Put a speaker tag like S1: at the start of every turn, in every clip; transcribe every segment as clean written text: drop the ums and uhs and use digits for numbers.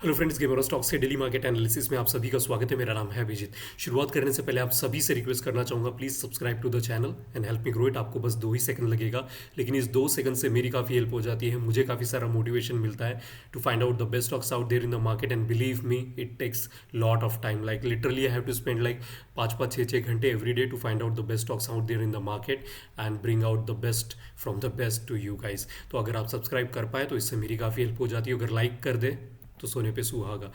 S1: Hello friends, gamer stocks के daily market analysis में आप सभी का स्वागत है। मेरा नाम है अभिजीत। शुरुआत करने से पहले आप सभी से रिक्वेस्ट करना चाहूँगा, please subscribe to the channel and help me grow it. आपको बस 2 ही सेकंड लगेगा, लेकिन इस 2 सेकंड से मेरी काफ़ी हेल्प हो जाती है, मुझे काफ़ी सारा मोटिवेशन मिलता है to find out the best stocks out there in the market. And believe me, it takes lot of time, like literally I have to spend like 5-5 6-6 घंटे every day to find out the best stocks out there in the market and bring out the best from the best to you guys. तो अगर आप subscribe कर पाए तो इससे मेरी काफ़ी हेल्प हो जाती है। अगर लाइक कर दे तो सोने पे सुहागा।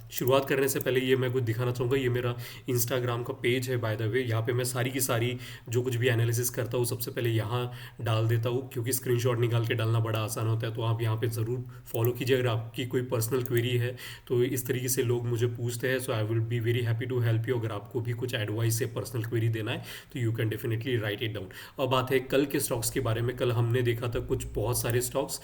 S1: शुरुआत करने से पहले ये मैं कुछ दिखाना चाहूँगा। ये मेरा इंस्टाग्राम का पेज है बाय द वे। यहाँ पे मैं सारी की सारी जो कुछ भी एनालिसिस करता हूँ सबसे पहले यहाँ डाल देता हूँ, क्योंकि स्क्रीनशॉट निकाल के डालना बड़ा आसान होता है। तो आप यहाँ पे ज़रूर फॉलो कीजिए। अगर आपकी कोई पर्सनल क्वेरी है तो इस तरीके से लोग मुझे पूछते हैं, so I will be very happy to help you. अगर आपको भी कुछ एडवाइस या पर्सनल क्वेरी देना है तो you can definitely right it down. अब बात है कल के स्टॉक्स के बारे में। कल हमने देखा था कुछ बहुत सारे स्टॉक्स,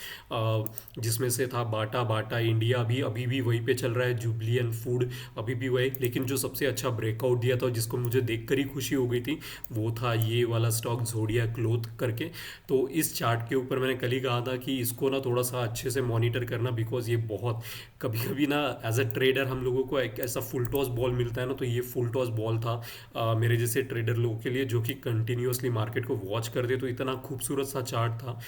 S1: जिसमें से था बाटा। बाटा इंडिया भी अभी भी वहीं पे चल रहा है, जुबलियन फूड अभी भी वही। लेकिन जो सबसे अच्छा ब्रेकआउट दिया था, जिसको मुझे देखकर ही खुशी हो गई थी, वो था ये वाला स्टॉक जोडिया क्लोथ करके। तो इस चार्ट के ऊपर मैंने कल ही कहा था कि इसको ना थोड़ा सा अच्छे से मॉनिटर करना, बिकॉज ये बहुत कभी कभी ना एज अ ट्रेडर हम लोगों को एक ऐसा फुल टॉस बॉल मिलता है ना, तो ये फुल टॉस बॉल था मेरे जैसे ट्रेडर लोगों के लिए, जो कि कंटिन्यूसली मार्केट को वॉच कर दे। तो इतना खूबसूरत सा चार्ट था।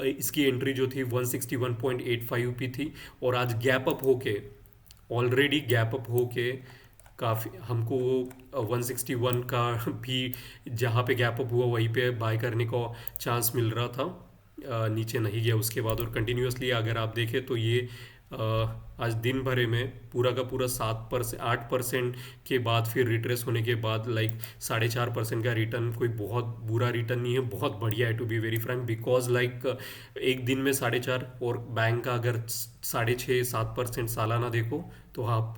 S1: इसकी एंट्री जो थी 161.85 पे थी, और आज गैप अप होके, ऑलरेडी गैप अप होके काफ़ी हमको 161 का भी जहाँ पे गैप अप हुआ वहीं पे बाय करने को चांस मिल रहा था। नीचे नहीं गया उसके बाद, और कंटिन्यूसली अगर आप देखें तो ये आज दिन भरे में पूरा का पूरा 8% के बाद फिर रिट्रेस होने के बाद लाइक 4.5% का रिटर्न कोई बहुत बुरा रिटर्न नहीं है, बहुत बढ़िया है to be very frank. Because like एक दिन में 4.5 और बैंक का अगर 6.5-7% सालाना देखो तो आप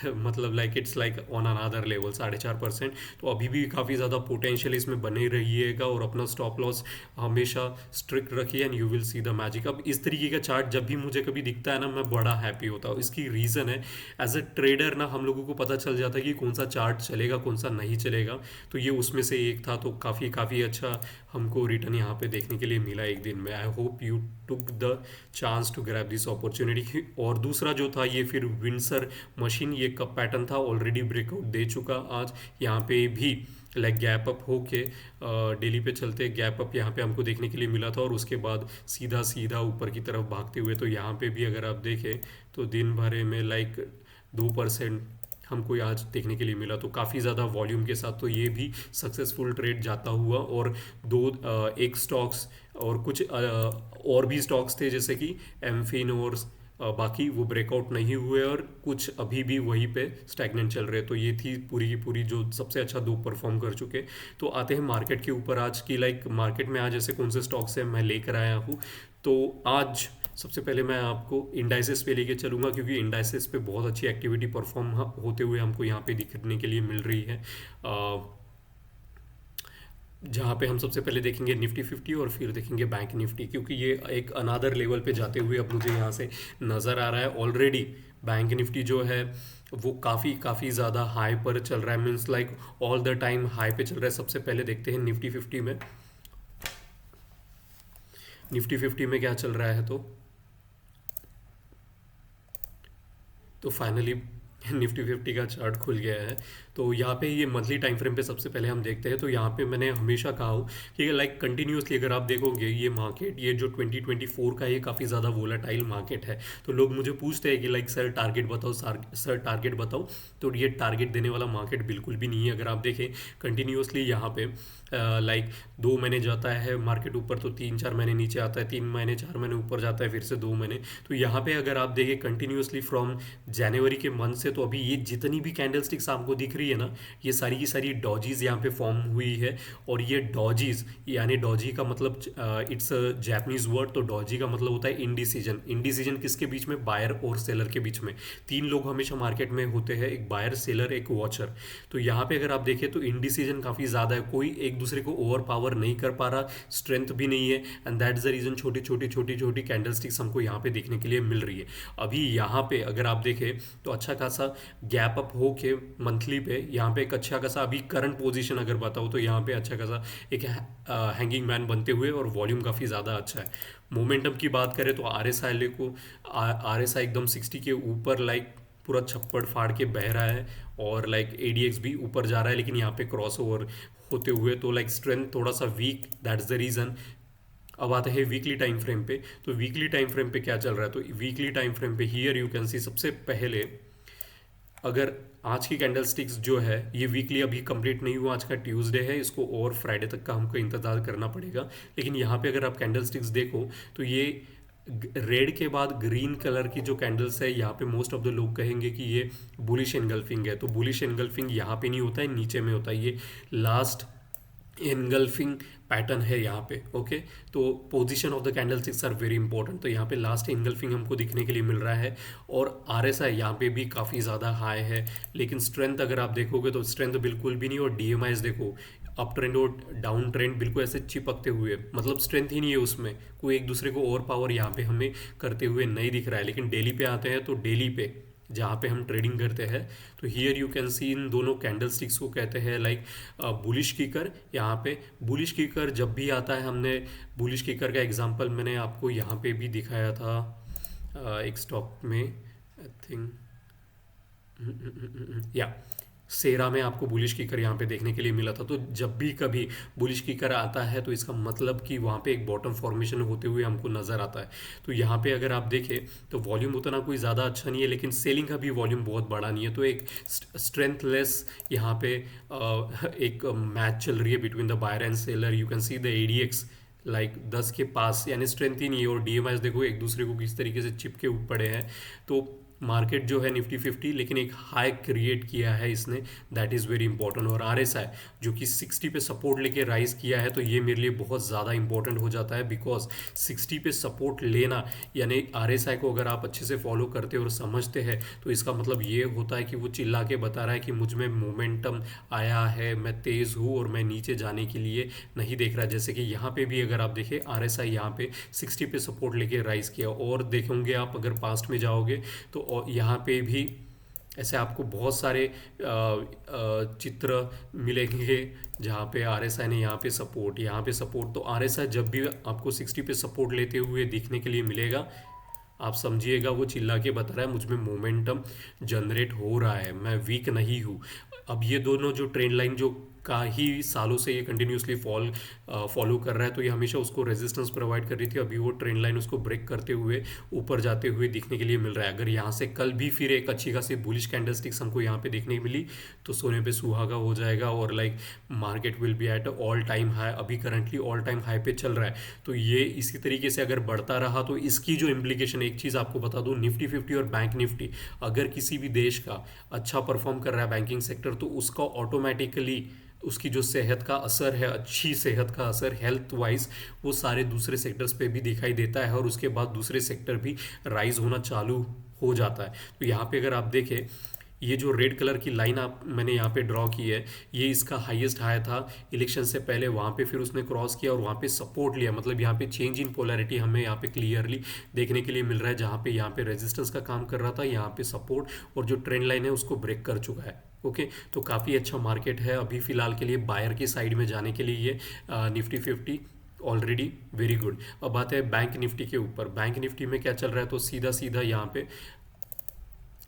S1: मतलब like it's like on another level 4.5%। तो अभी भी काफ़ी ज़्यादा पोटेंशियल इसमें बने रहिएगा, और अपना स्टॉप लॉस हमेशा स्ट्रिक्ट रखिए and you will see the magic. अब इस तरीके का चार्ट जब भी मुझे कभी दिखता है ना, मैं बड़ा हैप्पी होता हूँ। इसकी रीज़न है, एज अ ट्रेडर ना हम लोगों को पता चल जाता है कि कौन सा चार्ट चलेगा कौन सा नहीं चलेगा। तो ये उसमें से एक था। तो काफ़ी काफ़ी अच्छा हमको रिटर्न यहाँ पे देखने के लिए मिला एक दिन में। I hope you took the chance to grab this opportunity. और दूसरा जो था ये फिर विंडसर मशीन, ये कब पैटर्न था, ऑलरेडी ब्रेकआउट दे चुका आज। यहाँ पे भी लाइक गैप अप होके डेली पे चलते गैप अप यहाँ पे हमको देखने के लिए मिला था, और उसके बाद सीधा सीधा ऊपर की तरफ भागते हुए। तो यहाँ पे भी अगर आप देखें तो दिन भरे में लाइक 2% हमको आज देखने के लिए मिला। तो काफ़ी ज़्यादा वॉल्यूम के साथ तो ये भी सक्सेसफुल ट्रेड जाता हुआ। और एक स्टॉक्स और कुछ और भी स्टॉक्स थे, जैसे कि एमफिन और बाकी वो ब्रेकआउट नहीं हुए, और कुछ अभी भी वहीं पे स्टैग्नेंट चल रहे। तो ये थी पूरी की पूरी जो सबसे अच्छा दो परफॉर्म कर चुके। तो आते हैं मार्केट के ऊपर आज की। लाइक मार्केट में आज ऐसे कौन से स्टॉक्स हैं मैं लेकर आया हूँ। तो आज सबसे पहले मैं आपको इंडाइसेस पे लेके चलूँगा, क्योंकि इंडाइसेस पे बहुत अच्छी एक्टिविटी परफॉर्म होते हुए हमको यहाँ पे दिखने के लिए मिल रही है। जहाँ पे हम सबसे पहले देखेंगे निफ्टी 50 और फिर देखेंगे बैंक निफ्टी, क्योंकि ये एक अनादर लेवल पे जाते हुए अब मुझे यहाँ से नज़र आ रहा है। ऑलरेडी बैंक निफ्टी जो है वो काफ़ी काफ़ी ज़्यादा हाई पर चल रहा है, means like all the time high पे चल रहा है। सबसे पहले देखते हैं निफ्टी 50 में। निफ्टी 50 में क्या चल रहा है, तो फाइनली निफ्टी 50 का चार्ट खुल गया है। तो यहाँ पे ये मंथली टाइम फ्रेम पे सबसे पहले हम देखते हैं। तो यहाँ पे मैंने हमेशा कहा हूँ कि लाइक कंटिन्यूसली अगर आप देखोगे ये मार्केट, ये जो 2024 का ये काफ़ी ज़्यादा वोलाटाइल मार्केट है। तो लोग मुझे पूछते हैं कि लाइक सर टारगेट बताओ, सर टारगेट बताओ। तो ये टारगेट देने वाला मार्केट बिल्कुल भी नहीं है। अगर आप देखें कंटिन्यूसली यहाँ पे लाइक 2 महीने जाता है मार्केट ऊपर, तो 3-4 महीने नीचे आता है, 3 महीने 4 महीने ऊपर जाता है, फिर से 2 महीने। तो यहाँ पे अगर आप देखें कंटिन्यूसली फ्रॉम जनवरी के मंथ से, तो अभी ये जितनी भी कैंडल स्टिक्स आपको दिख रही है ना, ये सारी की सारी डॉजीज यहाँ पे फॉर्म हुई है। और ये डॉजीज यानी डॉजी का मतलब इट्स जैपनीज वर्ड। तो डॉजी का मतलब होता है इंडिसीजन। इंडिसीजन किसके बीच में, बायर और सेलर के बीच में। 3 लोग हमेशा मार्केट में होते हैं, एक बायर, सेलर, एक वॉचर। तो यहाँ पे अगर आप देखें तो इंडिसीजन काफ़ी ज़्यादा है, कोई एक दूसरे को ओवर पावर नहीं कर पा रहा, स्ट्रेंथ भी नहीं है। And that is the reason छोटी छोटी छोटी छोटी कैंडल स्टिक्स हमको यहाँ पे देखने के लिए मिल रही है। अभी यहाँ पे अगर आप देखें तो अच्छा खासा सा गैप अप हो के मंथली पे यहाँ पे एक अच्छा खासा अभी करंट पोजीशन अगर बताऊँ तो यहाँ पे अच्छा खासा एक हैंगिंग मैन बनते हुए और वॉल्यूम काफ़ी ज़्यादा अच्छा है। मोमेंटम की बात करें तो आर एस आई एकदम 60 के ऊपर लाइक पूरा छप्पड़ फाड़ के बह रहा है, और लाइक एडीएक्स भी ऊपर जा रहा है, लेकिन यहाँ पे क्रॉस ओवर होते हुए तो लाइक स्ट्रेंथ थोड़ा सा वीक, दैट्स द रीज़न। अब आते हैं वीकली टाइम फ्रेम पे। तो वीकली टाइम फ्रेम पे क्या चल रहा है, तो वीकली टाइम फ्रेम पे हियर यू कैन सी सबसे पहले, अगर आज की कैंडल स्टिक्स जो है ये वीकली अभी कंप्लीट नहीं हुआ, आज का ट्यूसडे है, इसको और फ्राइडे तक का हमको इंतज़ार करना पड़ेगा। लेकिन यहाँ पे अगर आप कैंडल स्टिक्स देखो तो ये रेड के बाद ग्रीन कलर की जो कैंडल्स है, यहाँ पे मोस्ट ऑफ द लोग कहेंगे कि ये बुलिश एनगल्फिंग है। तो बुलिश एनगल्फिंग यहाँ पे नहीं होता है, नीचे में होता है, ये लास्ट एनगल्फिंग पैटर्न है यहाँ पे। ओके, तो position of the candle sticks are very important. तो यहाँ पे लास्ट एनगल्फिंग हमको दिखने के लिए मिल रहा है, और आरएसआई यहाँ पे भी काफ़ी ज़्यादा हाई है, लेकिन स्ट्रेंथ अगर आप देखोगे तो स्ट्रेंथ बिल्कुल भी नहीं। और डीएमआईज देखो, अप ट्रेंड और डाउन ट्रेंड बिल्कुल ऐसे चिपकते हुए, मतलब स्ट्रेंथ ही नहीं है उसमें, कोई एक दूसरे को और पावर यहाँ पे हमें करते हुए नहीं दिख रहा है। लेकिन डेली पे आते हैं तो डेली पे जहाँ पे हम ट्रेडिंग करते हैं, तो हियर यू कैन सी इन दोनों कैंडल स्टिक्स को कहते हैं लाइक बुलिश कीकर। यहाँ पे बुलिश कीकर जब भी आता है, हमने बुलिश कीकर का एग्जांपल मैंने आपको यहाँ पे भी दिखाया था एक स्टॉक में, आई थिंक या सेरा में आपको बुलिश कीकर यहाँ पे देखने के लिए मिला था। तो जब भी कभी बुलिश कीकर आता है तो इसका मतलब कि वहाँ पे एक बॉटम फॉर्मेशन होते हुए हमको नज़र आता है। तो यहाँ पे अगर आप देखें तो वॉल्यूम उतना कोई ज़्यादा अच्छा नहीं है, लेकिन सेलिंग का भी वॉल्यूम बहुत बड़ा नहीं है। तो एक स्ट्रेंथलेस यहाँ पे एक मैच चल रही है between the buyer and seller. You can see the ADX like 10 के पास, यानी स्ट्रेंथ ही नहीं है, और डीएमआईज देखो एक दूसरे को किस तरीके से चिपके पड़े हैं। तो मार्केट जो है निफ्टी 50, लेकिन एक हाई क्रिएट किया है इसने, दैट इज़ वेरी इंपॉर्टेंट। और आरएसआई जो कि 60 पे सपोर्ट लेके राइज किया है, तो ये मेरे लिए बहुत ज़्यादा इंपॉर्टेंट हो जाता है, बिकॉज 60 पे सपोर्ट लेना, यानी आरएसआई को अगर आप अच्छे से फॉलो करते और समझते हैं तो इसका मतलब ये होता है कि वो चिल्ला के बता रहा है कि मुझ में मोमेंटम आया है, मैं तेज़ हूँ और मैं नीचे जाने के लिए नहीं देख रहा। जैसे कि यहाँ पे भी अगर आप देखें, आरएसआई यहाँ पे 60 पे सपोर्ट लेके राइज किया, और देखेंगे आप अगर पास्ट में जाओगे तो और यहाँ पे भी ऐसे आपको बहुत सारे चित्र मिलेंगे जहाँ पे आरएसआई ने यहाँ पे सपोर्ट। तो आरएसआई जब भी आपको 60 पे सपोर्ट लेते हुए दिखने के लिए मिलेगा, आप समझिएगा वो चिल्ला के बता रहा है मुझ में मोमेंटम जनरेट हो रहा है, मैं वीक नहीं हूँ। अब ये दोनों जो ट्रेंड लाइन जो का ही सालों से ये कंटिन्यूसली फॉलो कर रहा है, तो ये हमेशा उसको रेजिस्टेंस प्रोवाइड कर रही थी। अभी वो ट्रेंड लाइन उसको ब्रेक करते हुए ऊपर जाते हुए दिखने के लिए मिल रहा है। अगर यहाँ से कल भी फिर एक अच्छी खासी बुलिश कैंडलस्टिक्स हमको यहाँ पे देखने मिली तो सोने पे सुहागा हो जाएगा, और like market will be at all time high. अभी करंटली ऑल टाइम हाई पे चल रहा है, तो ये इसी तरीके से अगर बढ़ता रहा तो इसकी जो इम्प्लीकेशन, एक चीज़ आपको बता दूँ, निफ्टी 50 और बैंक निफ्टी अगर किसी भी देश का अच्छा परफॉर्म कर रहा है बैंकिंग सेक्टर, तो उसका ऑटोमेटिकली उसकी जो सेहत का असर है, अच्छी सेहत का असर हेल्थ वाइज, वो सारे दूसरे सेक्टर्स पे भी दिखाई देता है, और उसके बाद दूसरे सेक्टर भी राइज होना चालू हो जाता है। तो यहाँ पे अगर आप देखें, ये जो रेड कलर की लाइन आप मैंने यहाँ पे ड्रॉ की है, ये इसका हाईएस्ट हाई था इलेक्शन से पहले, वहाँ पे फिर उसने क्रॉस किया और वहाँ पे सपोर्ट लिया। मतलब यहाँ पे चेंज इन पोलैरिटी हमें यहाँ पे क्लियरली देखने के लिए मिल रहा है। जहाँ पे यहाँ पे रेजिस्टेंस का काम कर रहा था, यहाँ पे सपोर्ट, और जो ट्रेंड लाइन है उसको ब्रेक कर चुका है। ओके, तो काफ़ी अच्छा मार्केट है अभी फ़िलहाल के लिए बायर की साइड में जाने के लिए ये निफ्टी 50 ऑलरेडी वेरी गुड। अब बात है बैंक निफ्टी के ऊपर। बैंक निफ्टी में क्या चल रहा है, तो सीधा सीधा यहाँ पे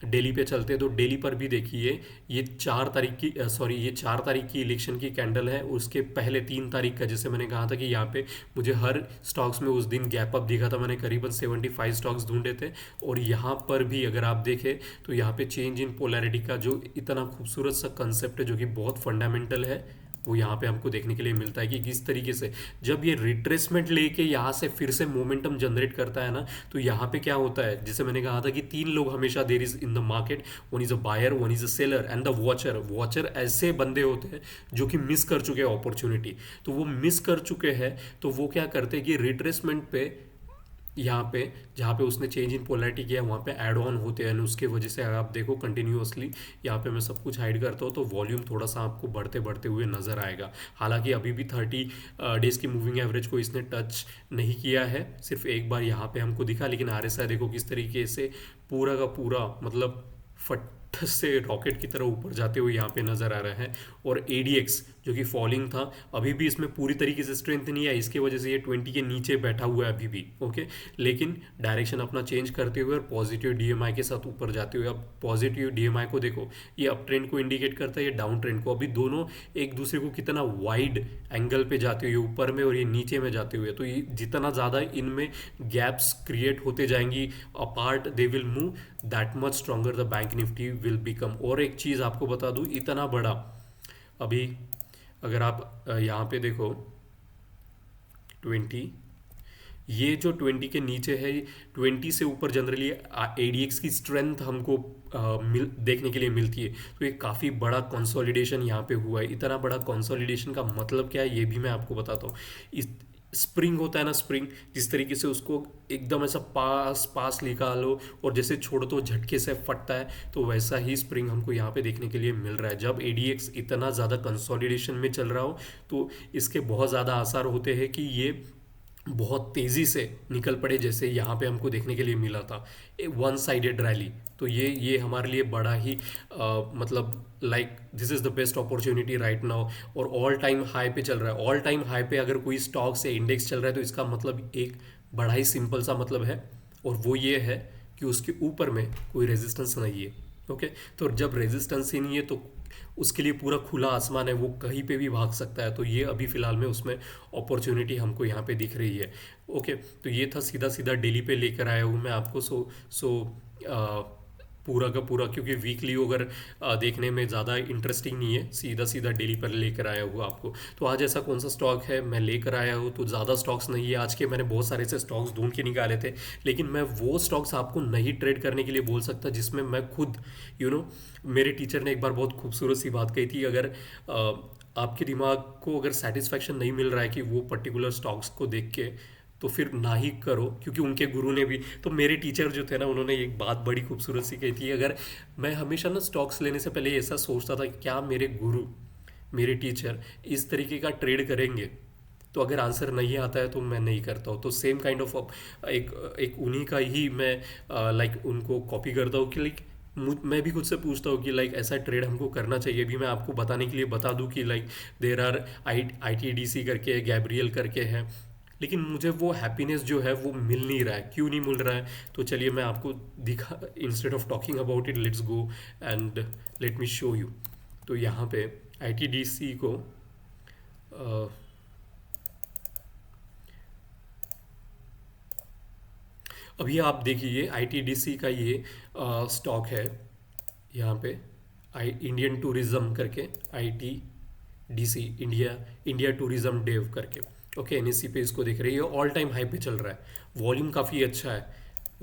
S1: डेली पे चलते हैं, तो डेली पर भी देखिए ये 4 तारीख की इलेक्शन की कैंडल है। उसके पहले 3 तारीख का, जैसे मैंने कहा था कि यहाँ पे मुझे हर स्टॉक्स में उस दिन गैप अप दिखा था, मैंने करीबन 75 स्टॉक्स ढूंढे थे। और यहाँ पर भी अगर आप देखें तो यहाँ पे चेंज इन पोलैरिटी का जो इतना खूबसूरत सा कंसेप्ट है, जो कि बहुत फंडामेंटल है, वो यहाँ पे हमको देखने के लिए मिलता है कि किस तरीके से जब ये रिट्रेसमेंट लेके यहाँ से फिर से मोमेंटम जनरेट करता है ना, तो यहाँ पे क्या होता है, जैसे मैंने कहा था कि 3 लोग हमेशा there is in the market, one is a buyer, one is a seller and the watcher. Watcher ऐसे बंदे होते हैं जो कि मिस कर चुके हैं अपॉर्चुनिटी। तो वो मिस कर चुके हैं, तो वो क्या करते हैं कि रिट्रेसमेंट पे यहाँ पे जहाँ पे उसने चेंज इन पोलैरिटी किया वहाँ पे ऐड ऑन होते हैं, उसके वजह से अगर आप देखो कंटिन्यूअसली यहाँ पे मैं सब कुछ हाइड करता हूँ तो वॉल्यूम थोड़ा सा आपको बढ़ते बढ़ते हुए नज़र आएगा। हालांकि अभी भी 30 डेज़ की मूविंग एवरेज को इसने टच नहीं किया है, सिर्फ एक बार यहाँ पे हमको दिखा। लेकिन आरएसआई देखो किस तरीके से पूरा का पूरा मतलब से रॉकेट की तरह ऊपर जाते हुए यहाँ पे नज़र आ रहा है। और ADX जो कि फॉलिंग था, अभी भी इसमें पूरी तरीके से स्ट्रेंथ नहीं है, इसके वजह से ये 20 के नीचे बैठा हुआ है अभी भी। ओके, लेकिन डायरेक्शन अपना चेंज करते हुए और पॉजिटिव DMI के साथ ऊपर जाते हुए। अब पॉजिटिव DMI को देखो, ये अप ट्रेंड को इंडिकेट करता है, ये डाउन ट्रेंड को। अभी दोनों एक दूसरे को कितना वाइड एंगल पे जाते हुए ऊपर में और ये नीचे में जाते हुए, तो ये जितना ज़्यादा इनमें गैप्स क्रिएट होते जाएंगी apart they will move, that much stronger the bank Nifty will become. और एक चीज़ आपको बता दूं, इतना बड़ा अभी अगर आप यहाँ पे देखो 20, ये जो 20 के नीचे है, 20 से ऊपर जनरली ADX की स्ट्रेंथ हमको देखने के लिए मिलती है। तो ये काफ़ी बड़ा कंसोलिडेशन यहाँ पे हुआ है। इतना बड़ा कंसोलिडेशन का मतलब क्या है ये भी मैं आपको बताता हूँ। इस स्प्रिंग होता है ना, स्प्रिंग जिस तरीके से उसको एकदम ऐसा पास पास निकालो और जैसे छोड़ो तो झटके से फटता है, तो वैसा ही स्प्रिंग हमको यहाँ पे देखने के लिए मिल रहा है। जब ADX इतना ज़्यादा कंसोलिडेशन में चल रहा हो तो इसके बहुत ज़्यादा आसार होते हैं कि ये बहुत तेज़ी से निकल पड़े, जैसे यहाँ पे हमको देखने के लिए मिला था वन साइडेड रैली। तो ये हमारे लिए बड़ा ही मतलब like this is the best opportunity right now. और ऑल टाइम हाई पे चल रहा है। ऑल टाइम हाई पे अगर कोई स्टॉक से इंडेक्स चल रहा है तो इसका मतलब एक बड़ा ही सिंपल सा मतलब है, और वो ये है कि उसके ऊपर में कोई रेजिस्टेंस नहीं है। ओके, तो जब रेजिस्टेंस ही नहीं है तो उसके लिए पूरा खुला आसमान है, वो कहीं पे भी भाग सकता है। तो ये अभी फ़िलहाल में उसमें अपॉर्चुनिटी हमको यहाँ पे दिख रही है। ओके, तो ये था सीधा सीधा डेली पे लेकर आया हूँ मैं आपको। पूरा का पूरा, क्योंकि वीकली अगर देखने में ज़्यादा इंटरेस्टिंग नहीं है, सीधा सीधा डेली पर लेकर आया हुआ आपको। तो आज ऐसा कौन सा स्टॉक है मैं लेकर आया हूँ, तो ज़्यादा स्टॉक्स नहीं है आज के, मैंने बहुत सारे से स्टॉक्स ढूंढ के निकाले थे, लेकिन मैं वो स्टॉक्स आपको नहीं ट्रेड करने के लिए बोल सकता जिसमें मैं खुद मेरे टीचर ने एक बार बहुत खूबसूरत सी बात कही थी, अगर आपके दिमाग को अगर सेटिस्फैक्शन नहीं मिल रहा है कि वो पर्टिकुलर स्टॉक्स को देख के, तो फिर ना ही करो। क्योंकि उनके गुरु ने भी, तो मेरे टीचर जो थे ना, उन्होंने एक बात बड़ी खूबसूरत सी कही थी। अगर मैं हमेशा ना स्टॉक्स लेने से पहले ऐसा सोचता था कि क्या मेरे गुरु, मेरे टीचर इस तरीके का ट्रेड करेंगे, तो अगर आंसर नहीं आता है तो मैं नहीं करता हूँ। तो सेम काइंड ऑफ एक उन्हीं का ही मैं लाइक उनको कॉपी करता हूँ कि लाइक मैं भी खुद से पूछता हूँ कि लाइक ऐसा ट्रेड हमको करना चाहिए। भी मैं आपको बताने के लिए बता दूँ कि लाइक देर आर ITDC करके, गैब्रियल करके है, लेकिन मुझे वो हैप्पीनेस जो है वो मिल नहीं रहा है। क्यों नहीं मिल रहा है, तो चलिए मैं आपको दिखा, instead of talking about it let's go and let me show you. तो यहाँ पे ITDC को अभी आप देखिए ITDC का ये स्टॉक है यहाँ पे, इंडियन टूरिज्म करके, ITDC इंडिया टूरिज्म डेव करके। ओके, NSE पे इसको देख रही है, ऑल टाइम हाई पे चल रहा है, वॉल्यूम काफ़ी अच्छा है।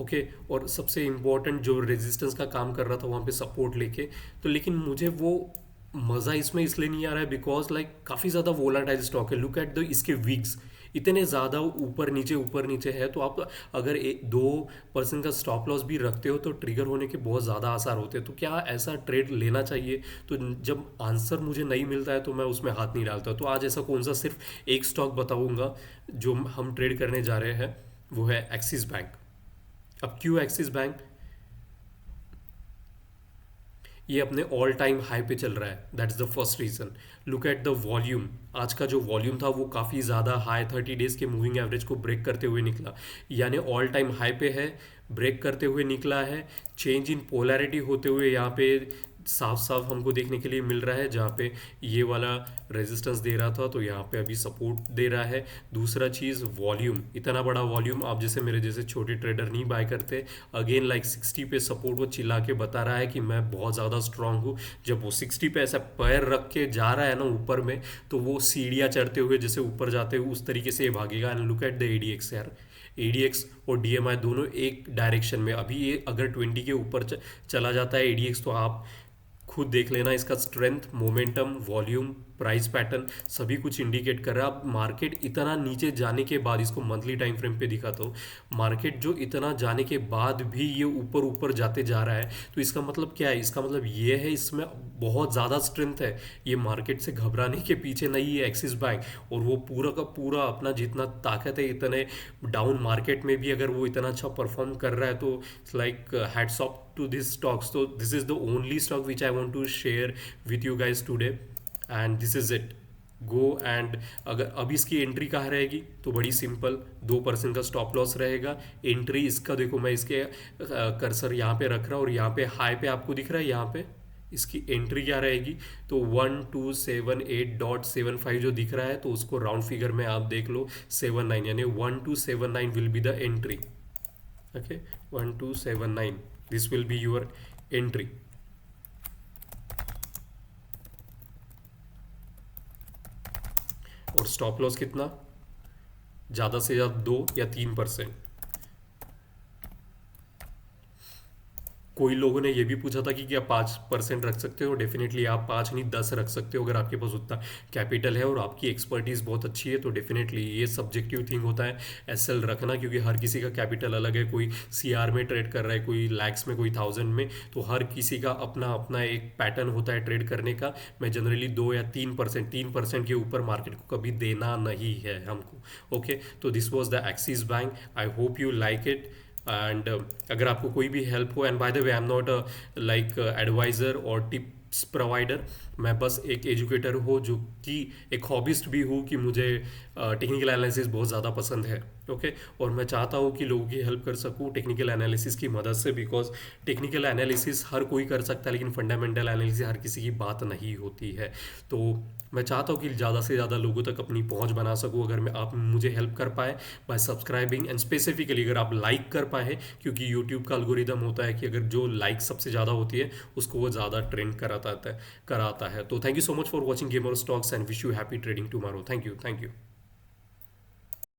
S1: ओके, और सबसे इम्पोर्टेंट जो रेजिस्टेंस का काम कर रहा था वहाँ पे सपोर्ट लेके, तो लेकिन मुझे वो मज़ा इसमें इसलिए नहीं आ रहा है बिकॉज लाइक काफ़ी ज़्यादा वोलाटाइल स्टॉक है। लुक एट द इसके वीक्स, इतने ज़्यादा ऊपर नीचे है। तो आप अगर 2% का स्टॉप लॉस भी रखते हो तो ट्रिगर होने के बहुत ज़्यादा आसार होते हैं। तो क्या ऐसा ट्रेड लेना चाहिए? तो जब आंसर मुझे नहीं मिलता है तो मैं उसमें हाथ नहीं डालता। तो आज ऐसा कौन सा सिर्फ एक स्टॉक बताऊंगा जो हम ट्रेड करने जा रहे हैं, वो है एक्सिस बैंक। अब क्यों एक्सिस बैंक? ये अपने ऑल टाइम हाई पे चल रहा है, that's the first reason. Look at the volume, आज का जो वॉल्यूम था वो काफ़ी ज़्यादा हाई 30 डेज के मूविंग एवरेज को ब्रेक करते हुए निकला, यानी ऑल टाइम हाई पे है, ब्रेक करते हुए निकला है। चेंज इन पोलैरिटी होते हुए यहाँ पे साफ साफ हमको देखने के लिए मिल रहा है, जहाँ पे ये वाला रेजिस्टेंस दे रहा था तो यहाँ पे अभी सपोर्ट दे रहा है। दूसरा चीज़ वॉल्यूम, इतना बड़ा वॉल्यूम आप जैसे मेरे जैसे छोटे ट्रेडर नहीं बाय करते। अगेन लाइक 60 पे सपोर्ट वो चिल्ला के बता रहा है कि मैं बहुत ज़्यादा स्ट्रांग हूँ। जब वो 60 पे ऐसा पैर रख के जा रहा है ना ऊपर में, तो वो सीढ़ियाँ चढ़ते हुए जैसे ऊपर जाते हुए उस तरीके से भागेगा। And look at the ADX यार, ADX और DMI दोनों एक डायरेक्शन में। अभी ये अगर 20 के ऊपर चला जाता है ADX, तो आप खुद देख लेना इसका strength, momentum, volume, price pattern सभी कुछ इंडिकेट कर रहा है। अब मार्केट इतना नीचे जाने के बाद, इसको मंथली टाइम फ्रेम पे दिखाता हूँ, मार्केट जो इतना जाने के बाद भी ये ऊपर ऊपर जाते जा रहा है, तो इसका मतलब क्या है? इसका मतलब ये है इसमें बहुत ज़्यादा स्ट्रेंथ है। ये मार्केट से घबराने के पीछे नहीं है एक्सिस बैंक, और वो पूरा का पूरा अपना जितना ताकत है, इतने डाउन मार्केट में भी अगर वो इतना अच्छा परफॉर्म कर रहा है, तो it's like hats off to this stocks. तो this is the only stock which I want to share with you guys today, and this is it. Go and अगर अब इसकी एंट्री कहाँ रहेगी, तो बड़ी सिंपल, 2% का स्टॉप लॉस रहेगा। एंट्री इसका देखो, मैं इसके कर्सर यहाँ पे रख रहा हूँ, और यहाँ पे हाई पे आपको दिख रहा है, यहाँ पे इसकी एंट्री क्या रहेगी, तो 1278.75 जो दिख रहा है, तो उसको राउंड फिगर में आप देख लो 79, यानी 1279 will be the entry. Okay, 1279, this will be your entry. और स्टॉप लॉस कितना, ज़्यादा से ज़्यादा 2 या 3%। कोई लोगों ने ये भी पूछा था कि क्या 5% रख सकते हो? डेफिनेटली आप 5 नहीं 10 रख सकते हो, अगर आपके पास उतना कैपिटल है और आपकी एक्सपर्टीज़ बहुत अच्छी है, तो डेफिनेटली ये सब्जेक्टिव थिंग होता है एसएल रखना, क्योंकि हर किसी का कैपिटल अलग है। कोई सीआर में ट्रेड कर रहा है, कोई लैक्स में, कोई 1000 में, तो हर किसी का अपना अपना एक पैटर्न होता है ट्रेड करने का। मैं जनरली 2 या 3% के ऊपर मार्केट को कभी देना नहीं है हमको। ओके, तो this was the Axis Bank. I hope you like it, and अगर आपको कोई भी हेल्प हो, and by the way I am not like advisor और टिप्स प्रोवाइडर, मैं बस एक एजुकेटर हो, जो कि एक हॉबिस्ट भी हूँ, कि मुझे टेक्निकल एनालिसिस बहुत ज़्यादा पसंद है। ओके, और मैं चाहता हूँ कि लोगों की हेल्प कर सकूँ टेक्निकल एनालिसिस की मदद से, बिकॉज टेक्निकल एनालिसिस हर कोई कर सकता है, लेकिन फंडामेंटल एनालिसिस हर किसी की बात नहीं होती है। तो मैं चाहता हूँ कि ज़्यादा से ज़्यादा लोगों तक अपनी पहुँच बना सकूँ, अगर मैं आप मुझे हेल्प कर pi by subscribing, and specifically अगर आप लाइक कर पाए, क्योंकि यूट्यूब का एल्गोरिदम होता है कि अगर जो लाइक सबसे ज़्यादा होती है उसको वो ज़्यादा ट्रेंड कराता है। तो thank you so much for watching gamer stocks, and wish you happy trading tomorrow. Thank you.